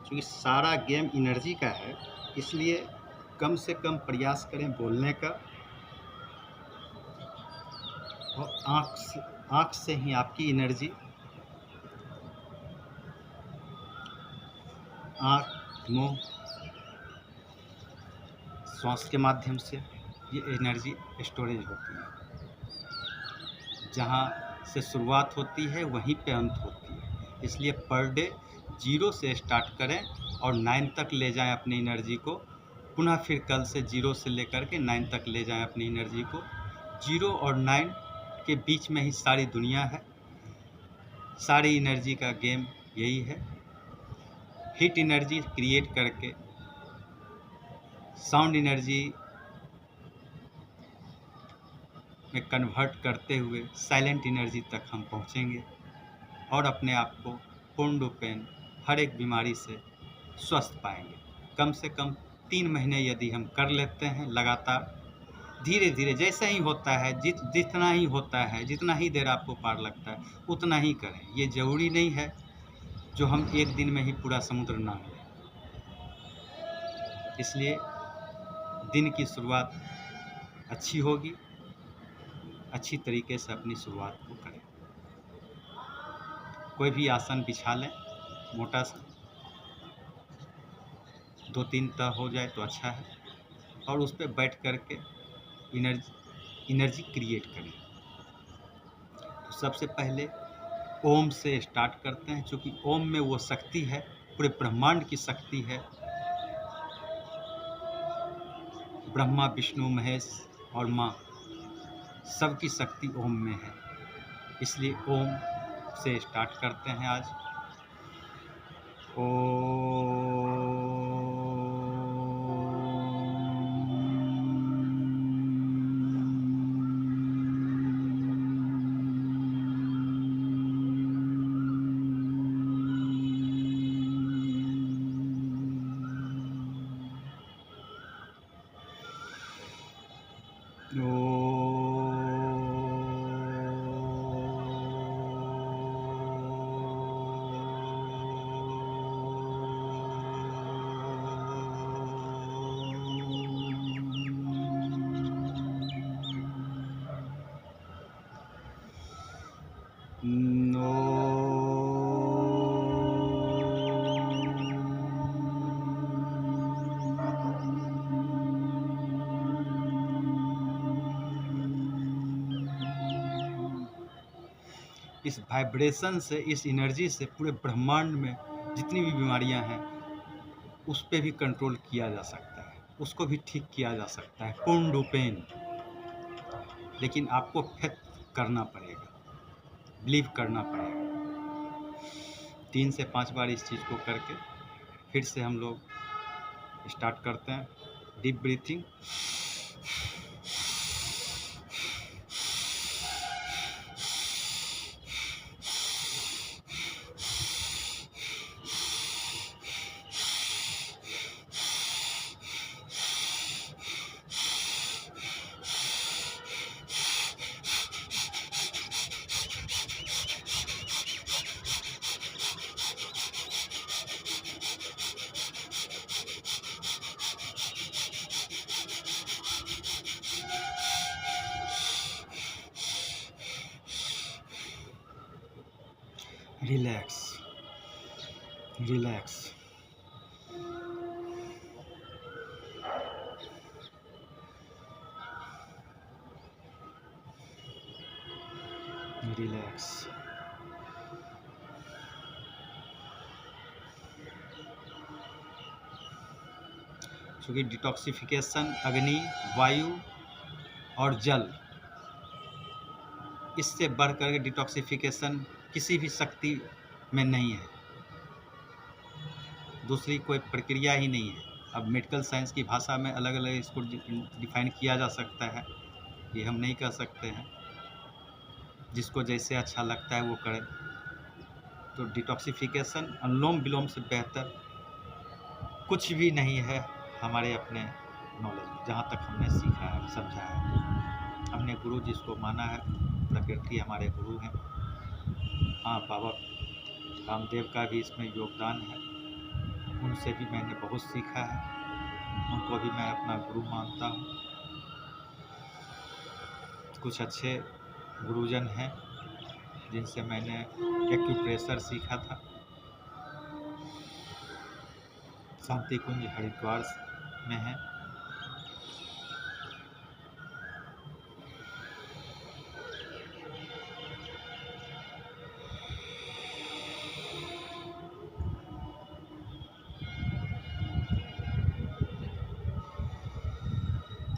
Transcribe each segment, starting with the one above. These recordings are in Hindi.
क्योंकि सारा गेम एनर्जी का है, इसलिए कम से कम प्रयास करें बोलने का। और आँख से ही आपकी एनर्जी, आँख, मुँह, श्वास के माध्यम से ये एनर्जी स्टोरेज होती है। जहाँ से शुरुआत होती है वहीं पे अंत होती है। इसलिए पर डे 0 से स्टार्ट करें और 9 तक ले जाएं अपनी एनर्जी को। पुनः फिर कल से 0 से लेकर के 9 तक ले जाएं अपनी एनर्जी को। 0 और 9 के बीच में ही सारी दुनिया है। सारी एनर्जी का गेम यही है। हीट एनर्जी क्रिएट करके साउंड एनर्जी में कन्वर्ट करते हुए साइलेंट एनर्जी तक हम पहुंचेंगे और अपने आप को पूर्ण रूपेण हर एक बीमारी से स्वस्थ पाएंगे। कम से कम 3 महीने यदि हम कर लेते हैं लगातार, धीरे धीरे जैसा ही होता है, जितना ही होता है, जितना ही देर आपको पार लगता है उतना ही करें। ये ज़रूरी नहीं है जो हम एक दिन में ही पूरा समुद्र ना लें। इसलिए दिन की शुरुआत अच्छी होगी, अच्छी तरीके से अपनी शुरुआत को करें। कोई भी आसन बिछा लें, मोटा सा, 2-3 तह हो जाए तो अच्छा है, और उस पर बैठ करके एनर्जी क्रिएट करें। तो सबसे पहले ओम से स्टार्ट करते हैं, क्योंकि ओम में वो शक्ति है, पूरे ब्रह्मांड की शक्ति है। ब्रह्मा, विष्णु, महेश और माँ सबकी शक्ति ओम में है। इसलिए ओम से स्टार्ट करते हैं आज। इस वाइब्रेशन से, इस एनर्जी से पूरे ब्रह्मांड में जितनी भी बीमारियां हैं उस पे भी कंट्रोल किया जा सकता है, उसको भी ठीक किया जा सकता है पूर्ण रूपेण। लेकिन आपको फेथ करना पड़ेगा, बिलीव करना पड़ेगा। 3 से 5 बार इस चीज़ को करके फिर से हम लोग स्टार्ट करते हैं। Deep breathing, relax, relax, relax. क्योंकि डिटॉक्सिफिकेशन अग्नि, वायु और जल, इससे बढ़ कर डिटॉक्सिफिकेशन किसी भी शक्ति में नहीं है, दूसरी कोई प्रक्रिया ही नहीं है। अब मेडिकल साइंस की भाषा में अलग अलग इसको डिफाइन किया जा सकता है, ये हम नहीं कर सकते हैं। जिसको जैसे अच्छा लगता है वो करें। तो डिटॉक्सिफिकेशन अनुलोम विलोम से बेहतर कुछ भी नहीं है हमारे अपने नॉलेज में, जहाँ तक हमने सीखा है, समझा है। हमने गुरु जिसको माना है, प्रकृति हमारे गुरु हैं। हाँ, बाबा रामदेव का भी इसमें योगदान है। उनसे भी मैंने बहुत सीखा है, उनको भी मैं अपना गुरु मानता हूँ। कुछ अच्छे गुरुजन हैं जिनसे मैंने एक्यूप्रेशर सीखा था। शांति कुंज हरिद्वार में है।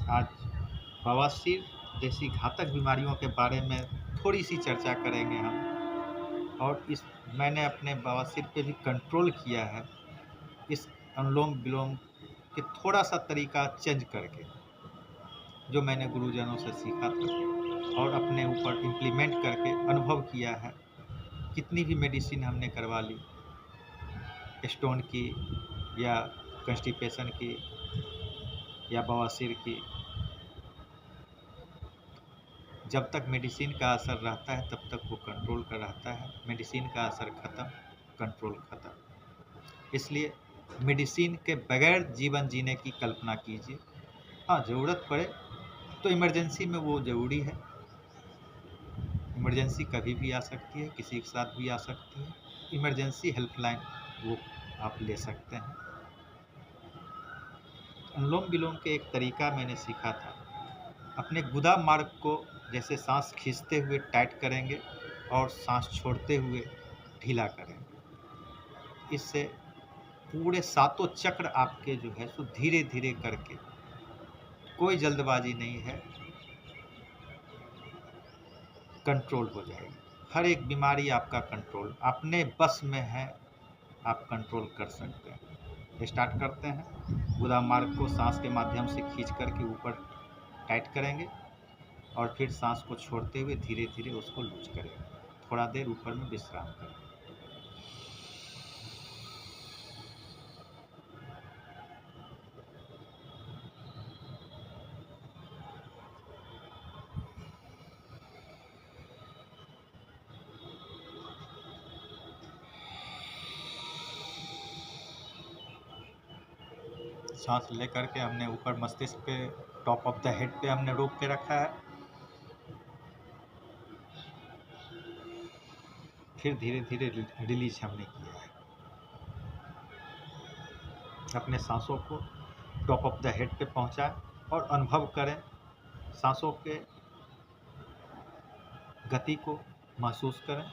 आज बवासीर जैसी घातक बीमारियों के बारे में थोड़ी सी चर्चा करेंगे हम। और मैंने अपने बवासीर पे भी कंट्रोल किया है इस अनुलोम विलोम के थोड़ा सा तरीका चेंज करके, जो मैंने गुरुजनों से सीखा था और अपने ऊपर इम्प्लीमेंट करके अनुभव किया है। कितनी भी मेडिसिन हमने करवा ली, स्टोन की या कंस्टिपेशन की या बवासीर की, जब तक मेडिसिन का असर रहता है तब तक वो कंट्रोल का रहता है। मेडिसिन का असर ख़त्म, कंट्रोल ख़त्म। इसलिए मेडिसिन के बगैर जीवन जीने की कल्पना कीजिए। हाँ, ज़रूरत पड़े तो इमरजेंसी में वो ज़रूरी है। इमरजेंसी कभी भी आ सकती है, किसी के साथ भी आ सकती है। इमरजेंसी हेल्पलाइन वो आप ले सकते हैं। अनुलोम विलोम के एक तरीका मैंने सीखा था। अपने गुदा मार्ग को जैसे सांस खींचते हुए टाइट करेंगे और सांस छोड़ते हुए ढीला करेंगे। इससे पूरे सातों चक्र आपके जो है सो धीरे धीरे करके, कोई जल्दबाजी नहीं है, कंट्रोल हो जाएगी। हर एक बीमारी आपका कंट्रोल अपने बस में है, आप कंट्रोल कर सकते हैं। स्टार्ट करते हैं। गुदा मार्ग को सांस के माध्यम से खींच करके ऊपर टाइट करेंगे और फिर सांस को छोड़ते हुए धीरे धीरे उसको लूज करेंगे। थोड़ा देर ऊपर में विश्राम करें। सांस लेकर के हमने ऊपर मस्तिष्क पे, टॉप ऑफ द हेड पे हमने रोक के रखा है। फिर धीरे धीरे रिलीज हमने किया है। अपने सांसों को टॉप ऑफ द हेड पे पहुंचाएं और अनुभव करें। सांसों के गति को महसूस करें।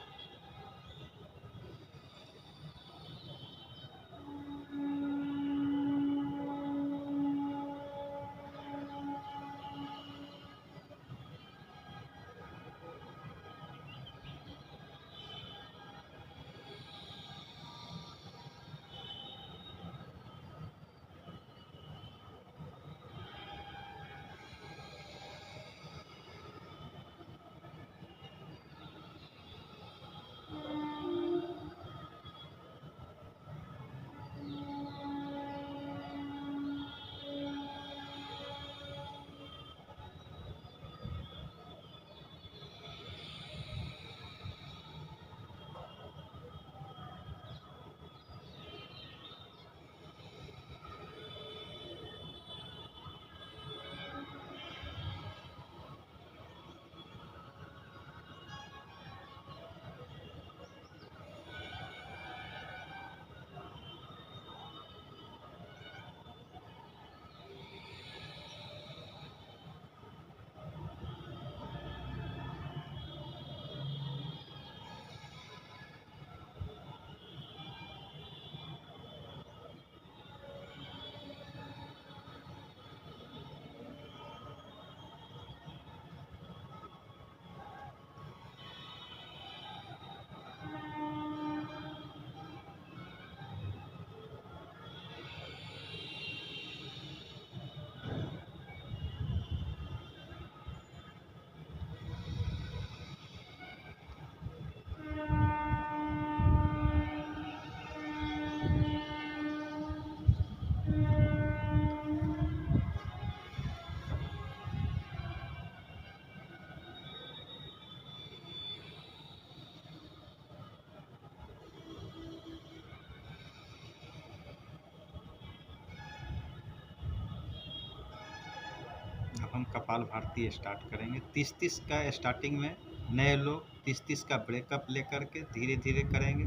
अब हम कपाल भारती स्टार्ट करेंगे। 30-30 का स्टार्टिंग में नए लोग 30-30 का ब्रेकअप लेकर के धीरे धीरे करेंगे।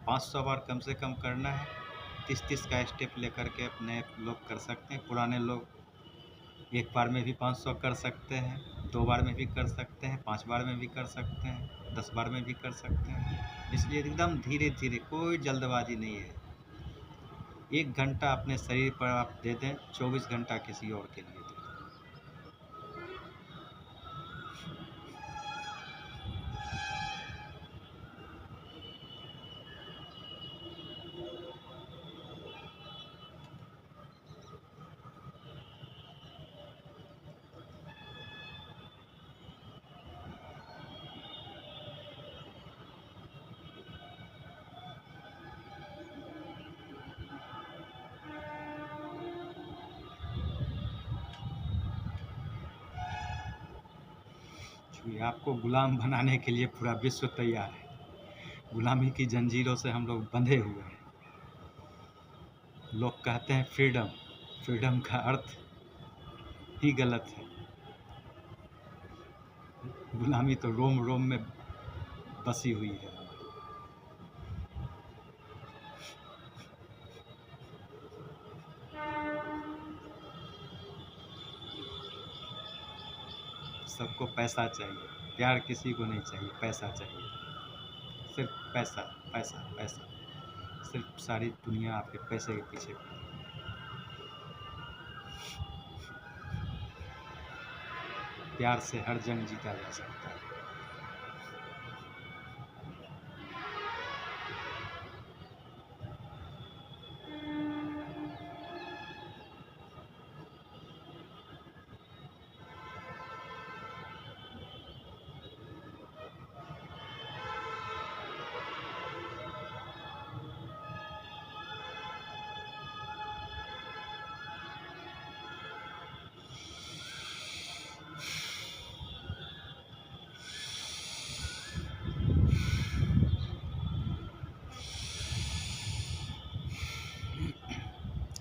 500 बार कम से कम करना है। 30-30 का स्टेप लेकर के अपने लोग कर सकते हैं। पुराने लोग एक बार में भी 500 कर सकते हैं, 2 बार में भी कर सकते हैं, 5 बार में भी कर सकते हैं, 10 बार में भी कर सकते हैं। इसलिए एकदम धीरे धीरे, कोई जल्दबाजी नहीं है। 1 घंटा अपने शरीर पर आप दे दें, 24 घंटा किसी और के लिए दें। आपको गुलाम बनाने के लिए पूरा विश्व तैयार है। गुलामी की जंजीरों से हम लोग बंधे हुए हैं। लोग कहते हैं फ्रीडम, फ्रीडम का अर्थ ही गलत है। गुलामी तो रोम रोम में बसी हुई है। सबको पैसा चाहिए, प्यार किसी को नहीं चाहिए, पैसा चाहिए। सिर्फ पैसा पैसा पैसा, सिर्फ सारी दुनिया आपके पैसे के पीछे पड़ी है। प्यार से हर जंग जीता जा सकता है।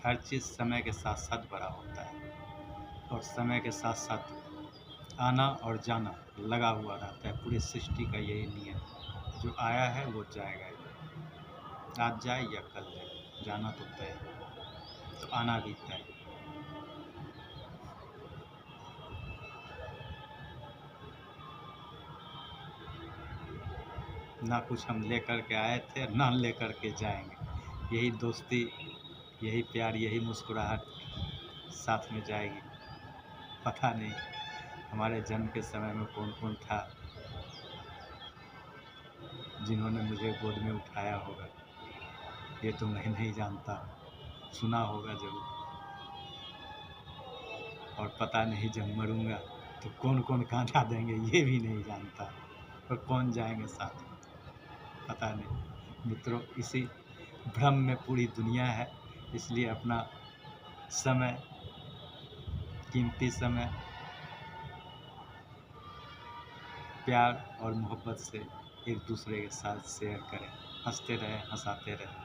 हर चीज़ समय के साथ साथ बड़ा होता है, और समय के साथ साथ आना और जाना लगा हुआ रहता है। पूरी सृष्टि का यही नियम है। जो आया है वो जाएगा ही। आज जाए या कल जाए, जाना तो तय है, तो आना भी तय है। ना कुछ हम लेकर के आए थे, ना लेकर के जाएंगे। यही दोस्ती, यही प्यार, यही मुस्कुराहट साथ में जाएगी। पता नहीं हमारे जन्म के समय में कौन कौन था जिन्होंने मुझे गोद में उठाया होगा, ये तो मैं नहीं जानता। सुना होगा ज़रूर। और पता नहीं जब मरूंगा तो कौन कौन कांधा देंगे, ये भी नहीं जानता। और कौन जाएंगे साथ में, पता नहीं। मित्रों, इसी भ्रम में पूरी दुनिया है। इसलिए अपना समय, कीमती समय प्यार और मोहब्बत से एक दूसरे के साथ शेयर करें। हंसते रहें, हंसाते रहें।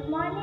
Good morning.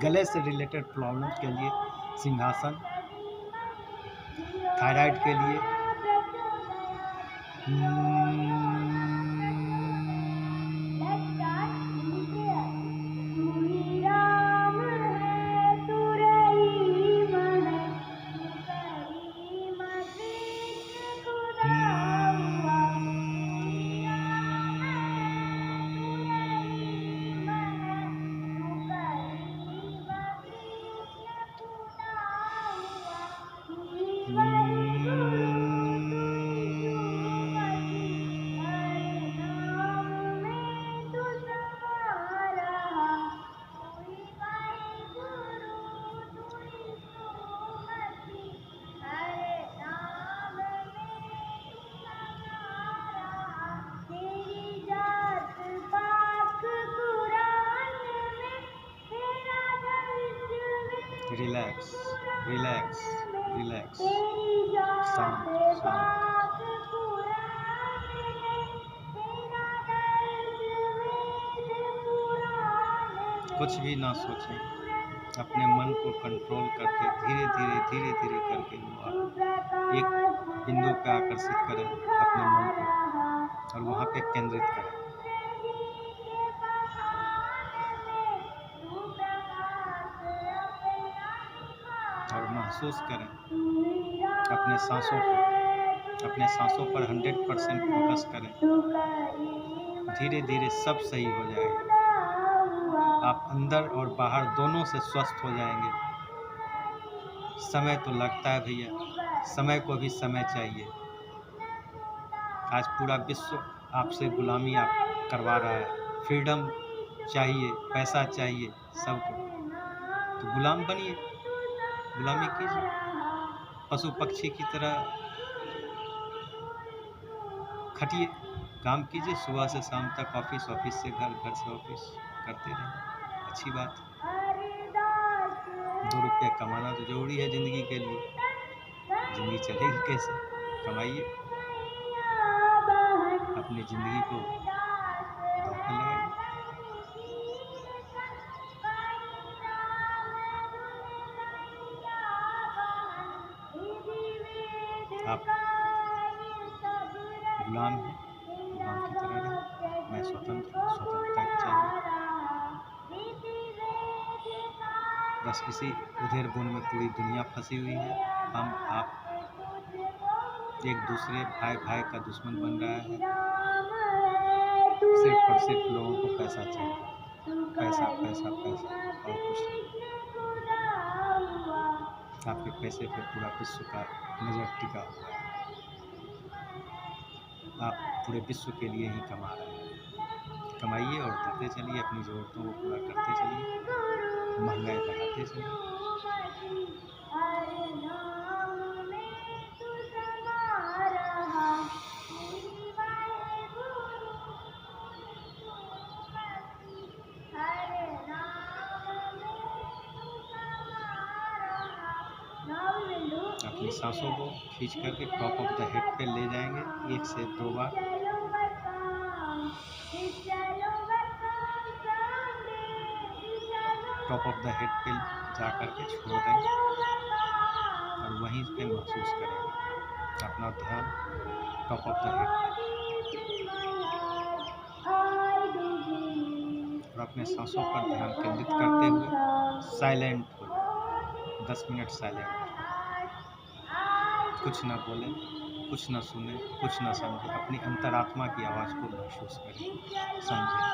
गले से रिलेटेड प्रॉब्लम के लिए सिंहासन, थायराइड के लिए रिलैक्स रिलैक्स रिलैक्स, शांत शांत। कुछ भी ना सोचें, अपने मन को कंट्रोल करके धीरे धीरे धीरे धीरे करके एक बिंदु पे आकर्षित करें अपने मन को और वहाँ पे केंद्रित करें और महसूस करें अपने सांसों को, अपने सांसों पर 100% फोकस करें। धीरे धीरे सब सही हो जाएगा, आप अंदर और बाहर दोनों से स्वस्थ हो जाएंगे। समय तो लगता है भैया, समय को भी समय चाहिए। आज पूरा विश्व आपसे गुलामी आप करवा रहा है, फ्रीडम चाहिए, पैसा चाहिए सबको, तो गुलाम बनिए, गुलामी कीजिए, पशु पक्षी की तरह खटिए, काम कीजिए, सुबह से शाम तक ऑफिस, ऑफिस से घर, घर से ऑफिस करते रहें, अच्छी बात। 2 रुपये कमाना तो जरूरी है ज़िंदगी के लिए, ज़िंदगी चलेगी कैसे? कमाइए, अपनी ज़िंदगी को दांव पे लगाइए। आप गुलाम हैं, गुलाम की तरह रहें। मैं स्वतंत्र, स्वतंत्रता चाहिए। बस इसी उधेड़ बुन में पूरी दुनिया फंसी हुई है। हम आप एक दूसरे, भाई भाई का दुश्मन बन रहा है। सिर्फ और सिर्फ लोगों को पैसा चाहिए, पैसा पैसा पैसा और कुछ नहीं। आपके पैसे पे पूरा विश्व का नजर टिका हुआ है। आप पूरे विश्व के लिए ही कमा रहे हैं। कमाइए और देते चलिए, अपनी ज़रूरतों को पूरा करते चलिए, महंगाई बढ़ाते चलिए। अपनी सांसों को खींच करके टॉप ऑफ द हेड पे ले जाएंगे 1 से 2 बार। टॉप ऑफ द हेड पे जा करके छोड़ देंगे और वहीं पे महसूस करेंगे अपना ध्यान टॉप ऑफ द हेड और अपने सांसों पर ध्यान केंद्रित करते हुए साइलेंट हो जाए। 10 मिनट साइलेंट, कुछ ना बोले, कुछ ना सुने, कुछ ना समझे, अपनी अंतरात्मा की आवाज़ को महसूस करें, समझें।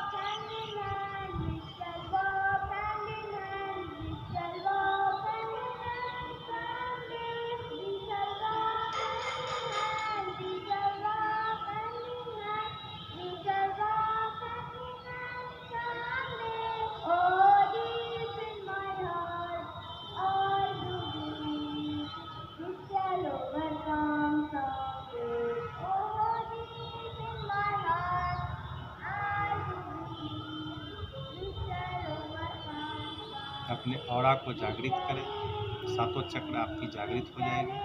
अपने ऑरा को जागृत करें, सातों चक्र आपकी जागृत हो जाएगी।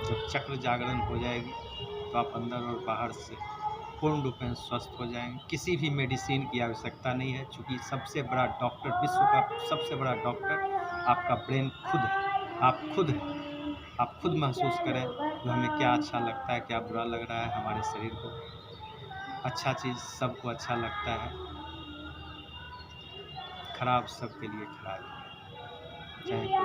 जब चक्र जागरण हो जाएगी तो आप अंदर और बाहर से पूर्ण रूप में स्वस्थ हो जाएंगे। किसी भी मेडिसिन की आवश्यकता नहीं है, क्योंकि सबसे बड़ा डॉक्टर, विश्व का सबसे बड़ा डॉक्टर आपका ब्रेन खुद है। आप खुद हैं। आप खुद महसूस करें कि हमें क्या अच्छा लगता है, क्या बुरा लग रहा है। हमारे शरीर को अच्छा चीज़ सबको अच्छा लगता है, खराब सबके लिए खराब है। चाहे कोई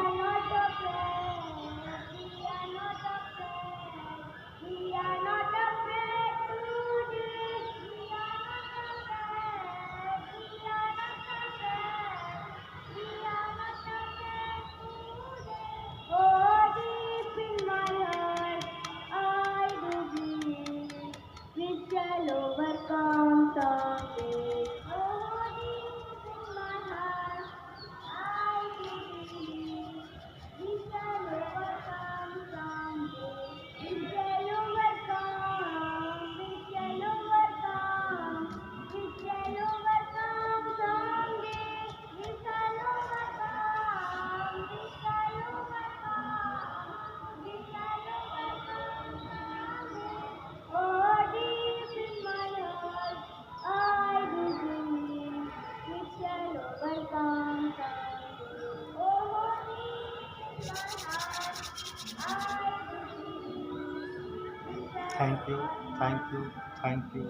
Thank you, thank you, thank you.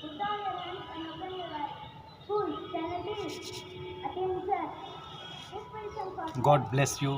Put down your hands and open your eyes. Full, stand at ease. Attention. This position for God bless you.